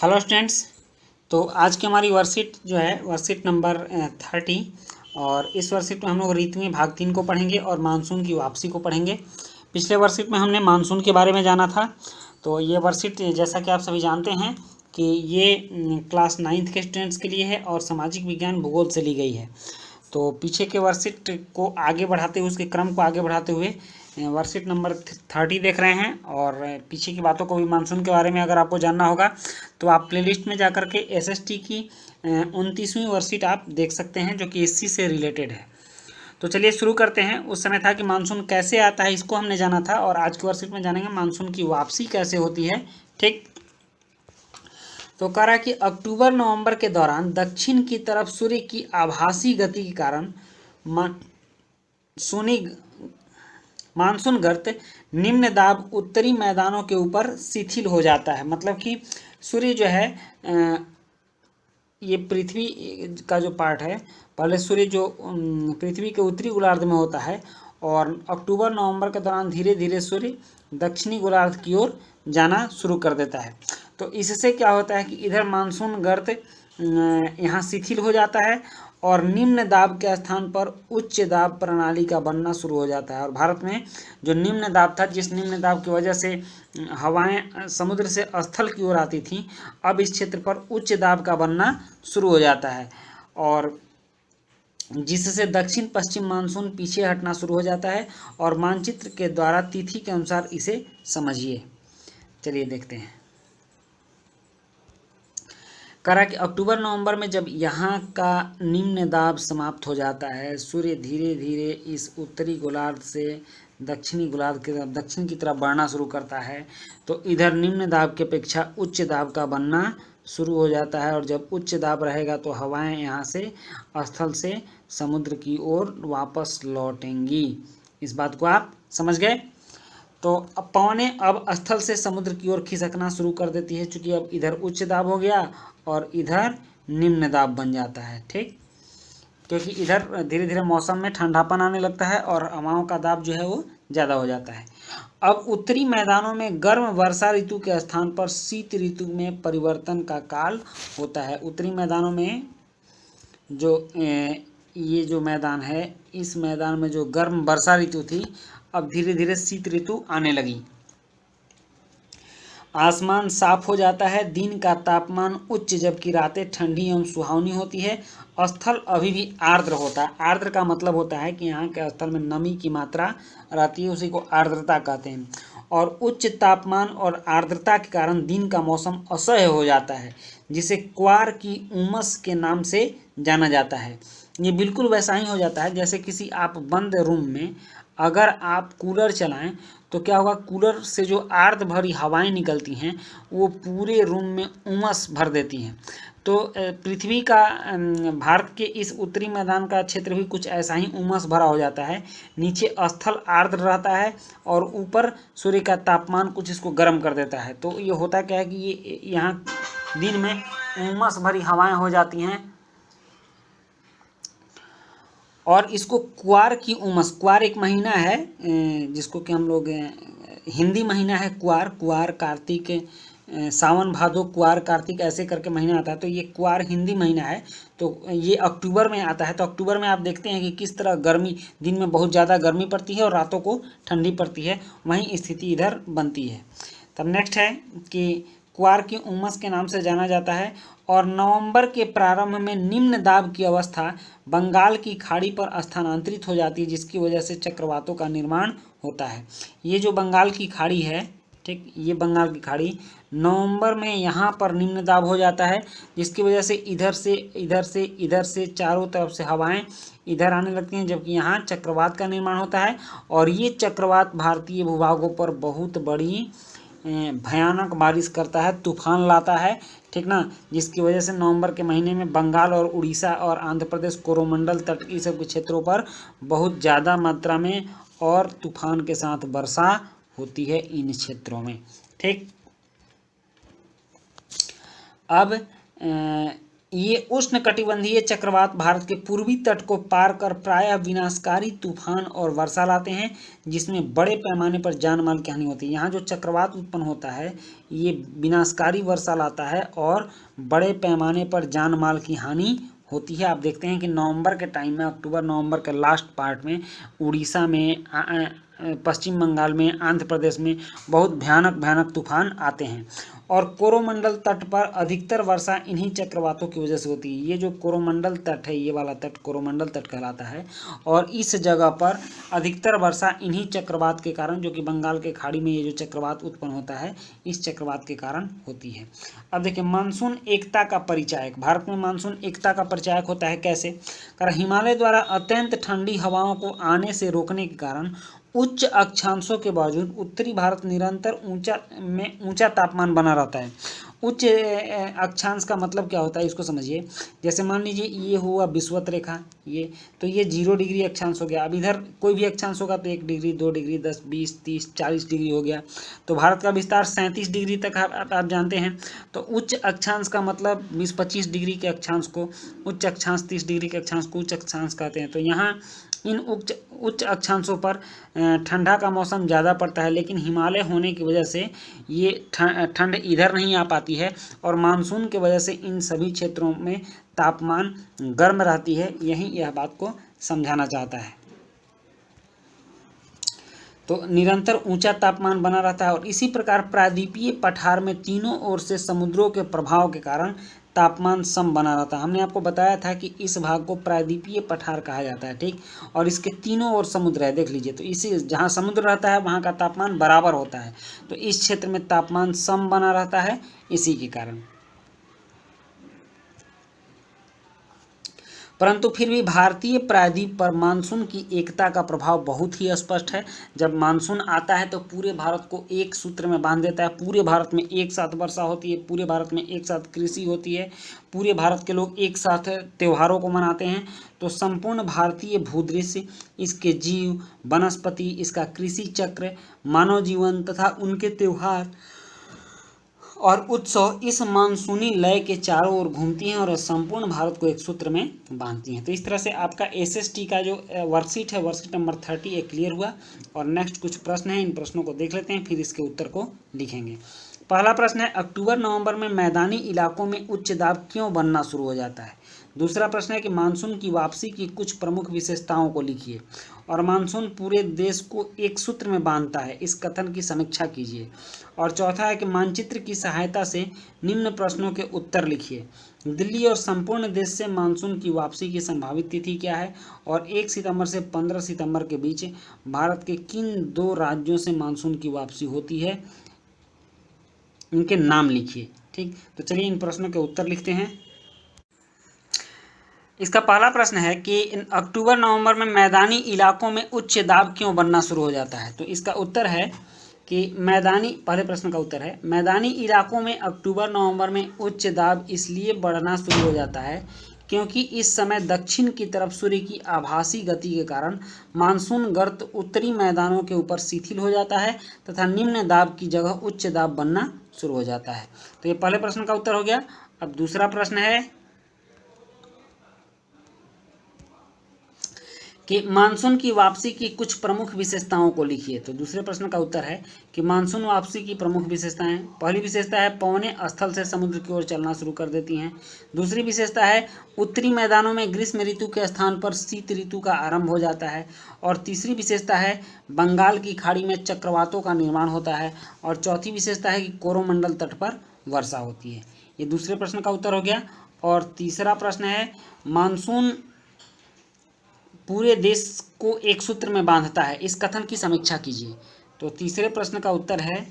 Hello students. तो आज की हमारी वर्कशीट जो है वर्कशीट नंबर 30 और इस वर्कशीट में हम लोग ऋतुएं भाग 3 को पढ़ेंगे और मानसून की वापसी को पढ़ेंगे। पिछले वर्कशीट में हमने मानसून के बारे में जाना था। तो ये वर्कशीट जैसा कि आप सभी जानते हैं कि ये क्लास 9th के स्टूडेंट्स के लिए है और सामाजिक विज्ञान भूगोल से ली गई है। तो पीछे के वर्कशीट को आगे बढ़ाते हुए, उसके क्रम को आगे बढ़ाते हुए वर्कशीट नंबर 30 देख रहे हैं। और पीछे की बातों को भी, मानसून के बारे में अगर आपको जानना होगा तो आप प्लेलिस्ट में जाकर के एसएसटी की 29वीं वर्कशीट आप देख सकते हैं, जो कि इसी से रिलेटेड है। तो चलिए शुरू करते हैं। उस समय था कि मानसून कैसे आता है, इसको हमने जाना था, और आज की वर्कशीट में जानेंगे मानसून की वापसी कैसे होती है। ठीक, तो कह रहा है कि अक्टूबर नवंबर के दौरान दक्षिण की तरफ सूर्य की आभासी गति के कारण मानसून गर्त निम्न दाब उत्तरी मैदानों के ऊपर शिथिल हो जाता है। मतलब कि सूर्य जो है ये पृथ्वी का जो पार्ट है, पहले सूर्य जो पृथ्वी के उत्तरी गोलार्ध में होता है, और अक्टूबर नवंबर के दौरान धीरे धीरे सूर्य दक्षिणी गोलार्ध की ओर जाना शुरू कर देता है। तो इससे क्या होता है कि इधर मानसून गर्त यहाँ शिथिल हो जाता है और निम्न दाब के स्थान पर उच्च दाब प्रणाली का बनना शुरू हो जाता है। और भारत में जो निम्न दाब था, जिस निम्न दाब की वजह से हवाएं समुद्र से स्थल की ओर आती थीं, अब इस क्षेत्र पर उच्च दाब का बनना शुरू हो जाता है, और जिससे दक्षिण पश्चिम मानसून पीछे हटना शुरू हो जाता है। और मानचित्र के द्वारा तिथि के अनुसार इसे समझिए। चलिए देखते हैं। करा कि अक्टूबर नवंबर में जब यहाँ का निम्न दाब समाप्त हो जाता है, सूर्य धीरे धीरे इस उत्तरी गोलार्ध से दक्षिणी गोलार्ध की तरफ, दक्षिण की तरफ बढ़ना शुरू करता है, तो इधर निम्न दाब की अपेक्षा उच्च दाब का बनना शुरू हो जाता है। और जब उच्च दाब रहेगा तो हवाएं यहाँ से स्थल से समुद्र की ओर वापस लौटेंगी। इस बात को आप समझ गए। तो अब पवनें अब स्थल से समुद्र की ओर खिसकना शुरू कर देती है, चूंकि अब इधर उच्च दाब हो गया और इधर निम्न दाब बन जाता है। ठीक, क्योंकि इधर धीरे धीरे मौसम में ठंडापन आने लगता है और हवाओं का दाब जो है वो ज़्यादा हो जाता है। अब उत्तरी मैदानों में गर्म वर्षा ऋतु के स्थान पर शीत ऋतु में परिवर्तन का काल होता है। उत्तरी मैदानों में जो ये जो मैदान है, इस मैदान में जो गर्म वर्षा ऋतु थी, अब धीरे धीरे शीत ऋतु आने लगी। आसमान साफ हो जाता है, दिन का तापमान उच्च जबकि रातें ठंडी एवं सुहावनी होती है। स्थल अभी भी आर्द्र होता है। आर्द्र का मतलब होता है कि यहाँ के स्थल में नमी की मात्रा रहती है, उसी को आर्द्रता कहते हैं। और उच्च तापमान और आर्द्रता के कारण दिन का मौसम असह्य हो जाता है, जिसे क्वार की उमस के नाम से जाना जाता है। ये बिल्कुल वैसा ही हो जाता है जैसे किसी आप बंद रूम में अगर आप कूलर चलाएं तो क्या होगा, कूलर से जो आर्द्र भरी हवाएं निकलती हैं वो पूरे रूम में उमस भर देती हैं। तो पृथ्वी का भारत के इस उत्तरी मैदान का क्षेत्र भी कुछ ऐसा ही उमस भरा हो जाता है। नीचे स्थल आर्द्र रहता है और ऊपर सूर्य का तापमान कुछ इसको गर्म कर देता है। तो ये होता क्या है कि ये यहाँ दिन में उमस भरी हवाएं हो जाती हैं और इसको क्वार की उमस, क्वार एक महीना है जिसको कि हम लोग हिंदी महीना है क्वार, क्वार कार्तिक, सावन भादो क्वार कार्तिक ऐसे करके महीना आता है। तो ये क्वार हिंदी महीना है, तो ये अक्टूबर में आता है। तो अक्टूबर में आप देखते हैं कि किस तरह गर्मी, दिन में बहुत ज़्यादा गर्मी पड़ती है और रातों को ठंडी पड़ती है, वहीं स्थिति इधर बनती है। तब नेक्स्ट है कि क्वार की उमस के नाम से जाना जाता है। और नवंबर के प्रारंभ में निम्न दाब की अवस्था बंगाल की खाड़ी पर स्थानांतरित हो जाती है, जिसकी वजह से चक्रवातों का निर्माण होता है। ये जो बंगाल की खाड़ी है, ठीक, ये बंगाल की खाड़ी नवंबर में यहाँ पर निम्न दाब हो जाता है, जिसकी वजह से इधर से चारों तरफ से हवाएं इधर आने लगती हैं, जबकि यहाँ चक्रवात का निर्माण होता है। और ये चक्रवात भारतीय भूभागों पर बहुत बड़ी भयानक बारिश करता है, तूफान लाता है, ठीक ना, जिसकी वजह से नवंबर के महीने में बंगाल और उड़ीसा और आंध्र प्रदेश, कोरोमंडल तट की सब के क्षेत्रों पर बहुत ज़्यादा मात्रा में और तूफान के साथ वर्षा होती है इन क्षेत्रों में। ठीक, अब ये उष्णकटिबंधीय चक्रवात भारत के पूर्वी तट को पार कर प्रायः विनाशकारी तूफान और वर्षा लाते हैं, जिसमें बड़े पैमाने पर जान माल की हानि होती है। यहाँ जो चक्रवात उत्पन्न होता है ये विनाशकारी वर्षा लाता है और बड़े पैमाने पर जान माल की हानि होती है। आप देखते हैं कि नवंबर के टाइम में, अक्टूबर नवंबर के लास्ट पार्ट में उड़ीसा में, पश्चिम बंगाल में, आंध्र प्रदेश में बहुत भयानक भयानक तूफान आते हैं। और कोरोमंडल तट पर अधिकतर वर्षा इन्हीं चक्रवातों की वजह से होती है। ये जो कोरोमंडल तट है, ये वाला तट कोरोमंडल तट कहलाता है, और इस जगह पर अधिकतर वर्षा इन्हीं चक्रवात के कारण, जो कि बंगाल के खाड़ी में ये जो चक्रवात उत्पन्न होता है, इस चक्रवात के कारण होती है। अब देखिए, मानसून एकता का परिचायक। भारत में मानसून एकता का परिचायक होता है कैसे? कारण हिमालय द्वारा अत्यंत ठंडी हवाओं को आने से रोकने के कारण उच्च अक्षांशों के बावजूद उत्तरी भारत निरंतर ऊंचा तापमान बना रहता है। उच्च अक्षांश का मतलब क्या होता है, इसको समझिए। जैसे मान लीजिए ये हुआ विषुवत रेखा, ये तो ये 0 डिग्री अक्षांश हो गया। अब इधर कोई भी अक्षांश होगा तो 1 डिग्री, 2 डिग्री, 10, 20, 30, 40 डिग्री हो गया। तो भारत का विस्तार 37 डिग्री तक आप जानते हैं। तो उच्च अक्षांश का मतलब 20-25 डिग्री के अक्षांश को उच्च अक्षांश, 30 डिग्री के अक्षांश को उच्च अक्षांश कहते हैं। तो यहाँ इन उच्च अक्षांशों पर ठंडा का मौसम ज़्यादा पड़ता है, लेकिन हिमालय होने की वजह से ये ठंड इधर नहीं आ पाती है, और मानसून की वजह से इन सभी क्षेत्रों में तापमान गर्म रहती है। यही यह बात को समझाना चाहता है। तो निरंतर ऊंचा तापमान बना रहता है, और इसी प्रकार प्रायद्वीपीय पठार में तीनों ओर से समुद्रों के प्रभाव के कारण तापमान सम बना रहता है। हमने आपको बताया था कि इस भाग को प्रायद्वीपीय पठार कहा जाता है, ठीक। और इसके तीनों ओर समुद्र है, देख लीजिए। तो इसी जहाँ समुद्र रहता है वहाँ का तापमान बराबर होता है, तो इस क्षेत्र में तापमान सम बना रहता है इसी के कारण। परंतु फिर भी भारतीय प्रायद्वीप पर मानसून की एकता का प्रभाव बहुत ही स्पष्ट है। जब मानसून आता है तो पूरे भारत को एक सूत्र में बांध देता है। पूरे भारत में एक साथ वर्षा होती है, पूरे भारत में एक साथ कृषि होती है, पूरे भारत के लोग एक साथ त्योहारों को मनाते हैं। तो संपूर्ण भारतीय भूदृश्य, इसके जीव, वनस्पति, इसका कृषि चक्र, मानव जीवन तथा उनके त्योहार और उत्सव इस मानसूनी लय के चारों ओर घूमती हैं और संपूर्ण भारत को एक सूत्र में बांधती हैं। तो इस तरह से आपका एसएसटी का जो वर्कशीट है, वर्कशीट नंबर 30 ये क्लियर हुआ। और नेक्स्ट कुछ प्रश्न हैं, इन प्रश्नों को देख लेते हैं, फिर इसके उत्तर को लिखेंगे। पहला प्रश्न है, अक्टूबर नवंबर में मैदानी इलाकों में उच्च दाब क्यों बनना शुरू हो जाता है? दूसरा प्रश्न है कि मानसून की वापसी की कुछ प्रमुख विशेषताओं को लिखिए। और मानसून पूरे देश को एक सूत्र में बांधता है, इस कथन की समीक्षा कीजिए। और चौथा है कि मानचित्र की सहायता से निम्न प्रश्नों के उत्तर लिखिए। दिल्ली और संपूर्ण देश से मानसून की वापसी की संभावित तिथि क्या है? और 1 सितंबर से 15 सितंबर के बीच भारत के किन 2 राज्यों से मानसून की वापसी होती है, इनके नाम लिखिए। ठीक, तो चलिए इन प्रश्नों के उत्तर लिखते हैं। इसका पहला प्रश्न है कि अक्टूबर नवंबर में मैदानी इलाकों में उच्च दाब क्यों बनना शुरू हो जाता है? तो इसका उत्तर है कि पहले प्रश्न का उत्तर है, मैदानी इलाकों में अक्टूबर नवंबर में उच्च दाब इसलिए बढ़ना शुरू हो जाता है क्योंकि इस समय दक्षिण की तरफ सूर्य की आभासी गति के कारण मानसून गर्त उत्तरी मैदानों के ऊपर शिथिल हो जाता है तथा निम्न दाब की जगह उच्च दाब बनना शुरू हो जाता है। तो ये पहले प्रश्न का उत्तर हो गया। अब दूसरा प्रश्न है कि मानसून की वापसी की कुछ प्रमुख विशेषताओं को लिखिए। तो दूसरे प्रश्न का उत्तर है कि मानसून वापसी की प्रमुख विशेषताएं, पहली विशेषता है पवनें स्थल से समुद्र की ओर चलना शुरू कर देती हैं। दूसरी विशेषता है उत्तरी मैदानों में ग्रीष्म ऋतु के स्थान पर शीत ऋतु का आरंभ हो जाता है। और तीसरी विशेषता है बंगाल की खाड़ी में चक्रवातों का निर्माण होता है। और चौथी विशेषता है कि कोरोमंडल तट पर वर्षा होती है। ये दूसरे प्रश्न का उत्तर हो गया। और तीसरा प्रश्न है मानसून पूरे देश को एक सूत्र में बांधता है, इस कथन की समीक्षा कीजिए। तो तीसरे प्रश्न का उत्तर है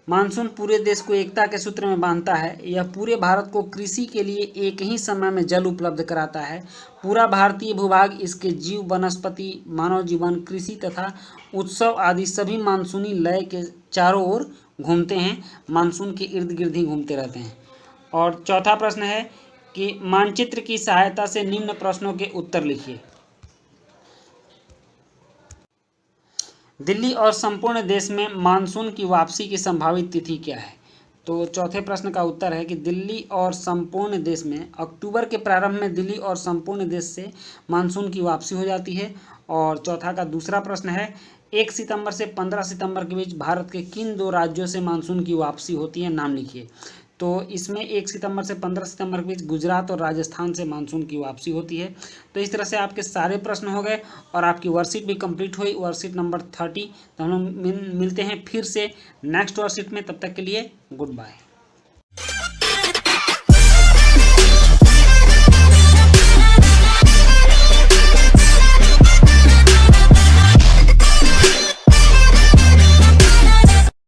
मानसून पूरे देश को एकता के सूत्र में बांधता है। यह पूरे भारत को कृषि के लिए एक ही समय में जल उपलब्ध कराता है। पूरा भारतीय भूभाग इसके जीव, वनस्पति, मानव जीवन, कृषि तथा उत्सव आदि सभी मानसूनी लय के चारों ओर घूमते हैं, मानसून के इर्द गिर्द ही घूमते रहते हैं। और चौथा प्रश्न है कि मानचित्र की सहायता से निम्न प्रश्नों के उत्तर लिखिए। दिल्ली और संपूर्ण देश में मानसून की वापसी की संभावित तिथि क्या है? तो चौथे प्रश्न का उत्तर है कि दिल्ली और संपूर्ण देश में अक्टूबर के प्रारंभ में दिल्ली और संपूर्ण देश से मानसून की वापसी हो जाती है। और चौथा का दूसरा प्रश्न है 1 सितंबर से 15 सितंबर के बीच भारत के किन 2 राज्यों से मानसून की वापसी होती है, नाम लिखिए। तो इसमें 1 सितंबर से 15 सितंबर के बीच गुजरात और राजस्थान से मानसून की वापसी होती है। तो इस तरह से आपके सारे प्रश्न हो गए और आपकी वर्कशीट भी कंप्लीट हुई, वर्कशीट नंबर 30। तो हम लोग मिलते हैं फिर से नेक्स्ट वर्कशीट में, तब तक के लिए गुड बाय।